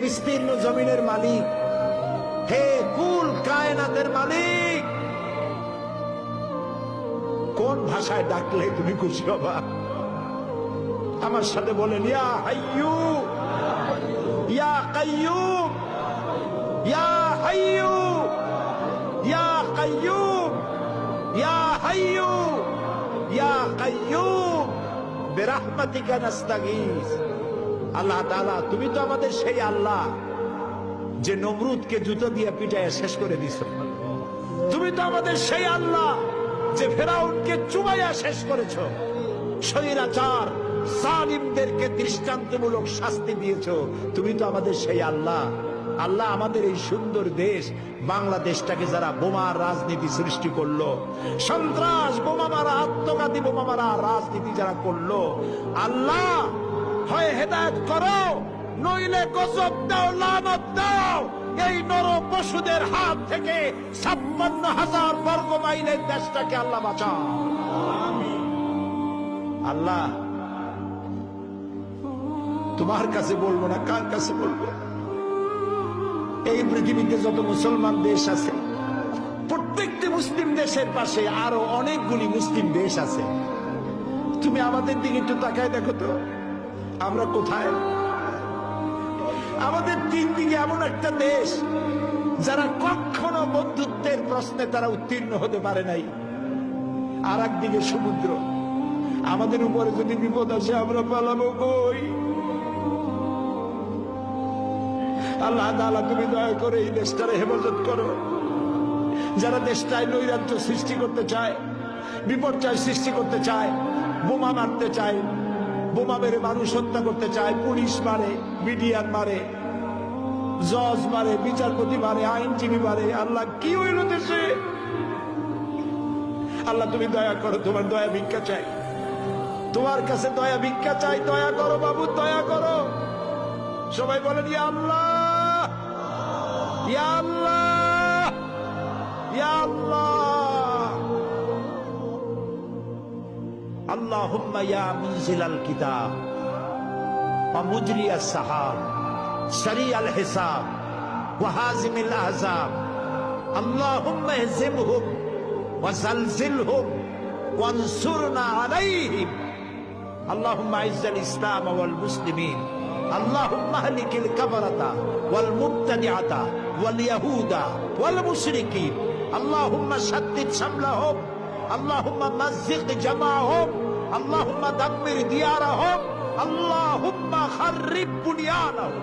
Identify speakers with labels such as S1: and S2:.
S1: বিস্তীর্ণ জমিনের মালিক, হে কুল কায়নাতের মালিক, কোন ভাষায় ডাকলে তুমি খুশি হবা? আমার সাথে বলেন, ইয়া হাইয়ু ইয়া কাইয়ুম, ইয়া হাইয়ু ইয়া কাইয়ুম, ইয়া হাইয়ু ইয়া কাইয়ুম বিরহমাতিকা নাস্তাগীস। আল্লাহ তাআলা, তুমি তো আমাদের সেই আল্লাহ যে নমরুদকে জুতো দিয়ে পিটাইয়া শেষ করে দিছ। তুমি তো আমাদের সেই আল্লাহ যে ফেরাউনকে চুবাইয়া শেষ করেছ। স্বৈরাচার জালিমদেরকে দৃষ্টান্তমূলক শাস্তি দিয়েছ। তুমি তো আমাদের সেই আল্লাহ। আল্লাহ, আমাদের এই সুন্দর দেশ বাংলাদেশটাকে যারা বোমার রাজনীতি সৃষ্টি করলো, সন্ত্রাস, বোমা মারা, আত্মঘাতী বোমা মারা রাজনীতি যারা করলো, আল্লাহ হয় হেদায়েত করো, নইলে গজব দাও, লানত দাও। এই নর পশুদের হাত থেকে 56,000 বর্গ মাইলের দেশটাকে আল্লাহ বাঁচাও। আল্লাহ, তোমার কাছে বলবো না, কার কাছে বলবো? এই পৃথিবীতে যত মুসলমান দেশ আছে, প্রত্যেকটি মুসলিম দেশের পাশে আরো অনেকগুলি মুসলিম দেশ আছে। তুমি আমাদের দিকে একটু তাকায় দেখো তো, আমরা কোথায়? আমাদের তিন দিকে এমন একটা দেশ যারা কখনো বন্ধুত্বের প্রশ্নে তারা উত্তীর্ণ হতে পারে নাই, আর একদিকে সমুদ্র। আমাদের উপরে যদি বিপদ আসে আমরা পালাবো কই? আল্লাহ তাআলা, তুমি দয়া করে এই দেশটারে হেফাজত করো। যারা দেশটায় নৈরাজ্য সৃষ্টি করতে চায়, বিপর্যয় সৃষ্টি করতে চায়, বোমা মারতে চায়, বোমা মেরে মানুষ হত্যা করতে চায়, পুলিশ মারে, মিডিয়ার মারে, জজ মারে, বিচারপতি মারে, আইনজীবী মারে। আল্লাহ, কি হইল দেশে? আল্লাহ, তুমি দয়া করো, তোমার দয়া ভিক্ষা চাই, তোমার কাছে দয়া ভিক্ষা চাই। দয়া করো বাবু, দয়া করো। সবাই বলেন, ইয়া আল্লাহ, ইয়া আল্লাহ, ইয়া আল্লাহ। আল্লাহুম্মা ইয়া মুনজিলাল কিতাব ওয়া মুজরিয়াস সাহাব সারিয়াল হিসাব ওয়া হাজিমিল আহজাব, আল্লাহুম্মা ইহজিমহুম ওয়া জালজিলহুম ওয়ানসুরনা আলাইহিম, আল্লাহুম্মা আইজ্জাল ইসলাম ওয়াল মুসলিমিন, আল্লাহুম্মা আহলিকিল কাফারাতা ওয়াল মুবতাদিআতা ওয়াল ইয়াহুদা ওয়াল মুশরিকিন, আল্লাহুম্মা শাদ্দিদ শামলাহুম, আল্লাহুম্মা মাযযিক জামাআহুম, আল্লাহুম্মা দাম্মির দিয়ারাহুম, আল্লাহুম্মা খাররিব বুনিয়ানাহুম।